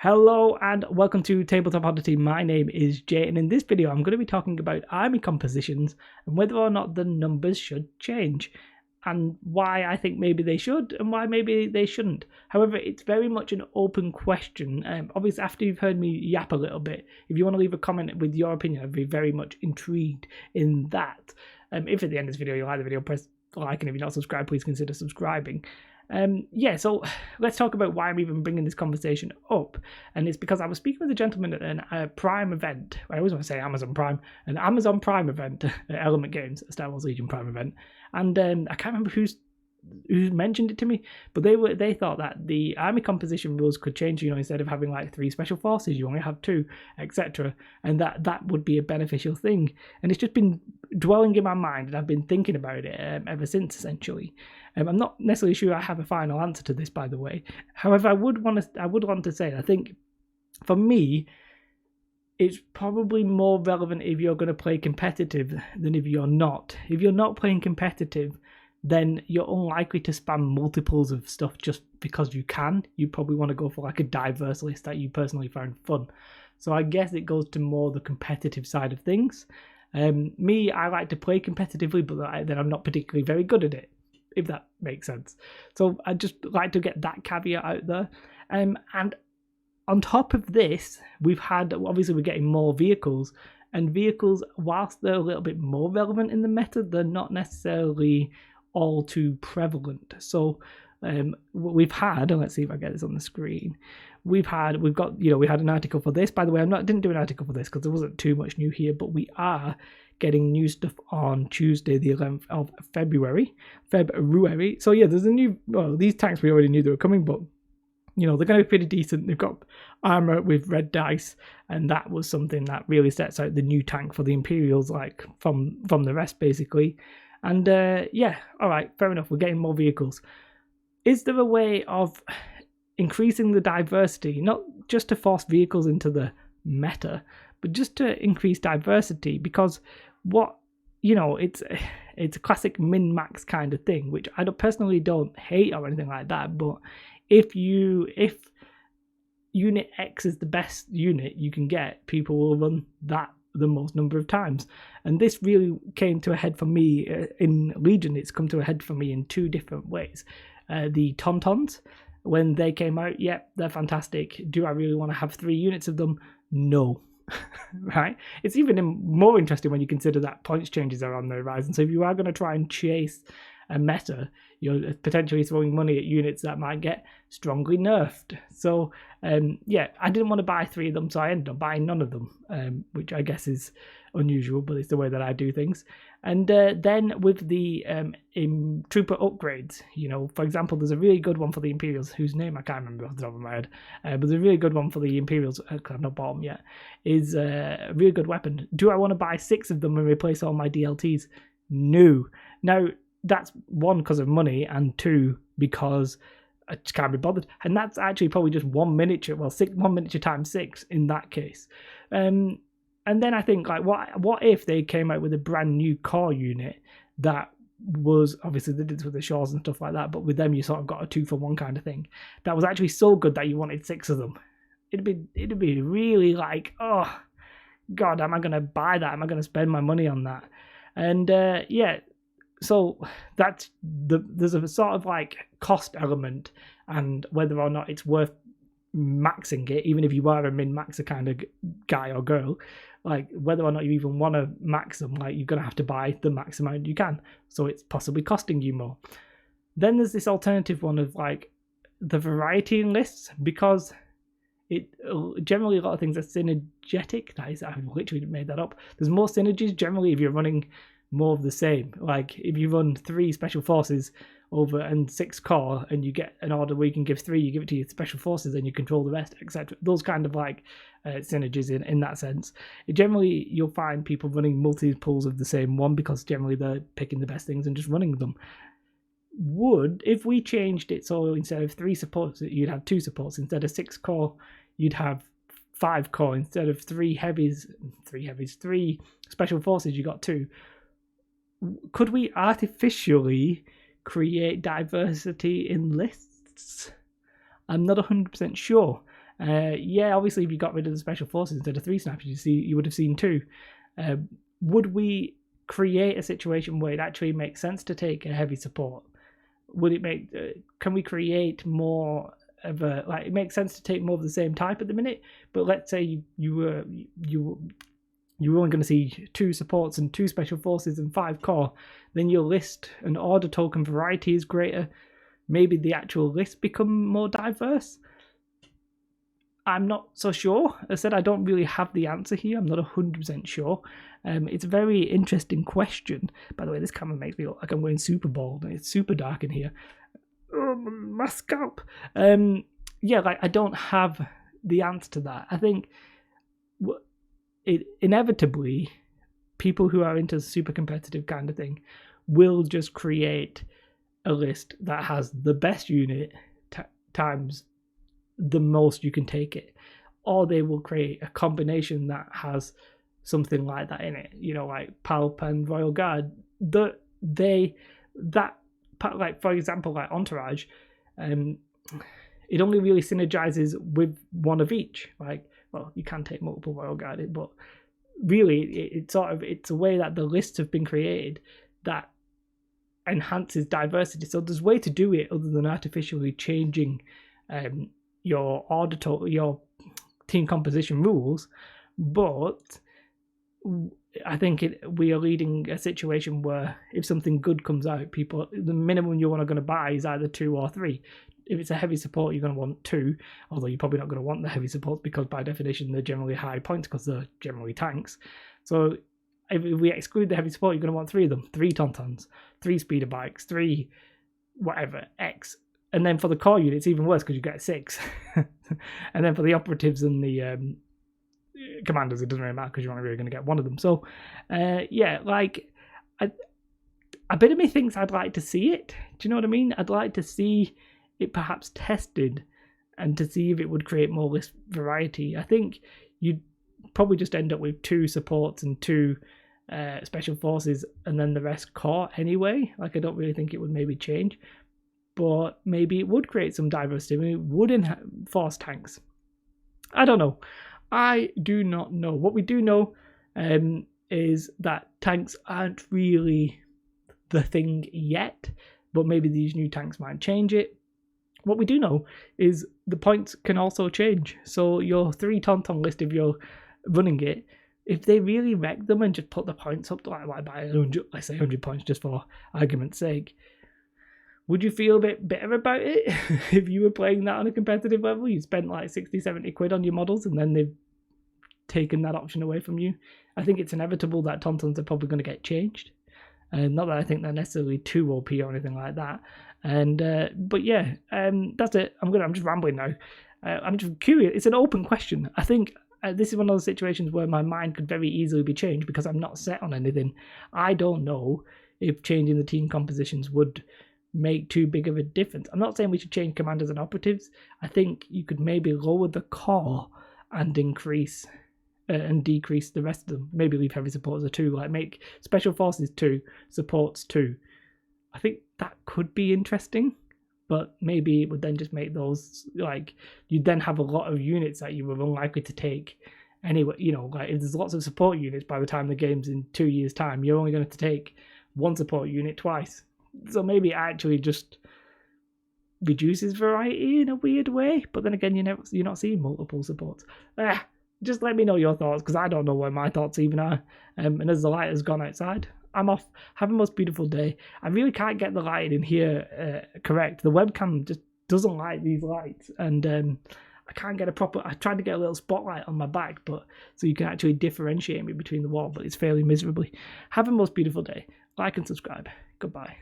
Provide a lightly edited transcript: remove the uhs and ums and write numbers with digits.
Hello and welcome to Tabletop Oddity. My name is Jay, and in this video I'm going to be talking about army compositions and whether or not the numbers should change, and why I think maybe they should and why maybe they shouldn't. However, it's very much an open question. Obviously, after you've heard me yap a little bit, if you want to leave a comment with your opinion, I'd be very much intrigued in that. If at the end of this video you like the video, press like, and if you're not subscribed, please consider subscribing. So let's talk about why I'm even bringing this conversation up. And it's because I was speaking with a gentleman at a Prime event. I always want to say Amazon Prime, an Amazon Prime event at Element Games, a Star Wars Legion Prime event. And I can't remember who mentioned it to me, but they thought that the army composition rules could change. Instead of having like 3 special forces, you only have 2, etc. And that would be a beneficial thing. And it's just been dwelling in my mind, and I've been thinking about it ever since, essentially. I'm not necessarily sure I have a final answer to this, by the way. However, I would want to say, I think for me, it's probably more relevant if you're going to play competitive than if you're not. If you're not playing competitive, then you're unlikely to spam multiples of stuff just because you can. You probably want to go for like a diverse list that you personally find fun. So I guess it goes to more the competitive side of things. I like to play competitively, but then I'm not particularly very good at it, if that makes sense. So I just like to get that caveat out there. And on top of this, we're getting more vehicles, and vehicles, whilst they're a little bit more relevant in the meta, they're not necessarily all too prevalent. So we've had, and let's see if I get this on the screen. We had an article for this. By the way, didn't do an article for this because there wasn't too much new here, but we are getting new stuff on Tuesday, the 11th of February. So yeah, there's these tanks we already knew they were coming, but they're going to be pretty decent. They've got armor with red dice, and that was something that really sets out the new tank for the Imperials, like from the rest, basically. And all right, fair enough. We're getting more vehicles. Is there a way of increasing the diversity, not just to force vehicles into the meta, but just to increase diversity? Because it's a classic min-max kind of thing, which I personally don't hate or anything like that. But if unit X is the best unit you can get, people will run that the most number of times. And this really came to a head for me in Legion. It's come to a head for me in 2 different ways. The Tauntauns, when they came out, they're fantastic. Do I really want to have 3 units of them? No. Right? It's even more interesting when you consider that points changes are on the horizon. So if you are going to try and chase a meta, you're potentially throwing money at units that might get strongly nerfed. So I didn't want to buy 3 of them, so I ended up buying none of them, which I guess is unusual, but it's the way that I do things. And then with the trooper upgrades, for example, there's a really good one for the Imperials, whose name I can't remember off the top of my head, but there's a really good one for the Imperials, because I've not bought them yet, is a really good weapon. Do I want to buy 6 of them and replace all my DLTs? No. Now, that's 1, because of money, and 2, because I just can't be bothered. And that's actually probably just 1 miniature, 1 miniature times 6 in that case. And then I think, like, what if they came out with a brand new core unit that was, obviously they did this with the Shores and stuff like that, but with them you sort of got a 2-for-1 kind of thing, that was actually so good that you wanted 6 of them. It'd be really like, oh god, am I going to buy that? Am I going to spend my money on that? And so there's a sort of like cost element, and whether or not it's worth maxing it, even if you are a min-maxer kind of guy or girl, like whether or not you even want to max them, like you're going to have to buy the max amount you can, so it's possibly costing you more. Then there's this alternative one of like the variety in lists, because it generally a lot of things are synergetic. That is, I've literally made that up. There's more synergies generally if you're running more of the same. Like if you run 3 special forces over and 6 core, and you get an order where you can give 3, you give it to your special forces and you control the rest, etc. Those kind of like synergies in that sense. Generally you'll find people running multiples of the same one, because generally they're picking the best things and just running them. If we changed it so instead of 3 supports you'd have 2 supports, instead of 6 core you'd have 5 core, instead of 3 special forces you got 2, could we artificially create diversity in lists? I'm not 100% sure. Yeah, obviously if you got rid of the special forces instead of 3 snipers, you would have seen 2. Would we create a situation where it actually makes sense to take a heavy support? Would it make? Can we create more of a, like, it makes sense to take more of the same type at the minute? But let's say you were only going to see 2 supports and 2 special forces and 5 core. Then your list and order token variety is greater. Maybe the actual list become more diverse. I'm not so sure. As I said, I don't really have the answer here. I'm not 100% sure. It's a very interesting question. By the way, this camera makes me look like I'm wearing Super Bowl. It's super dark in here. Oh, my scalp. Yeah, like, I don't have the answer to that. I think inevitably, people who are into super competitive kind of thing will just create a list that has the best unit times the most you can take it, or they will create a combination that has something like that in it, like Palp and Royal Guard. Like, for example, like Entourage, it only really synergizes with one of each. Like, well, you can take multiple Royal Guard, but really it's a way that the lists have been created that enhances diversity. So there's a way to do it other than artificially changing your your team composition rules. But I think we are leading a situation where if something good comes out, the minimum you're going to buy is either 2 or 3. If it's a heavy support, you're going to want 2, although you're probably not going to want the heavy supports because by definition they're generally high points because they're generally tanks. So if we exclude the heavy support, you're going to want 3 of them: 3 Tauntauns, 3 speeder bikes, 3 whatever X. And then for the core unit, it's even worse because you get 6. And then for the operatives and the commanders, it doesn't really matter because you're only really going to get 1 of them. So yeah, like, a bit of me thinks I'd like to see it. Do you know what I mean? I'd like to see it perhaps tested and to see if it would create more list variety. I think you'd probably just end up with 2 supports and 2 special forces and then the rest core anyway. Like, I don't really think it would maybe change, but maybe it would create some diversity. I mean, it would enforce tanks. I don't know. I do not know. What we do know is that tanks aren't really the thing yet, but maybe these new tanks might change it. What we do know is the points can also change. So your 3 Tauntaun list, if you're running it, if they really wreck them and just put the points up to like by 100, let's say 100 points just for argument's sake, would you feel a bit bitter about it if you were playing that on a competitive level? You spent like 60, 70 quid on your models and then they've taken that option away from you. I think it's inevitable that Tauntauns are probably going to get changed. Not that I think they're necessarily too OP or anything like that. But yeah, that's it. I'm just rambling now. I'm just curious. It's an open question. I think this is one of those situations where my mind could very easily be changed because I'm not set on anything. I don't know if changing the team compositions would make too big of a difference. I'm not saying we should change commanders and operatives. I think you could maybe lower the core and increase and decrease the rest of them. Maybe leave heavy supports at 2, like make special forces 2, supports 2. I think that could be interesting, but maybe it would then just make those, like, you'd then have a lot of units that you were unlikely to take anyway. Like, if there's lots of support units by the time the game's in 2 years' time, you're only going to take 1 support unit twice. So maybe it actually just reduces variety in a weird way, but then again, you're not seeing multiple supports. Just let me know your thoughts, because I don't know where my thoughts even are. And as the light has gone outside, I'm off. Have a most beautiful day. I really can't get the lighting in here correct. The webcam just doesn't like these lights, and I can't get a proper. I tried to get a little spotlight on my back, but so you can actually differentiate me between the wall, but it's fairly miserably. Have a most beautiful day. Like and subscribe. Goodbye.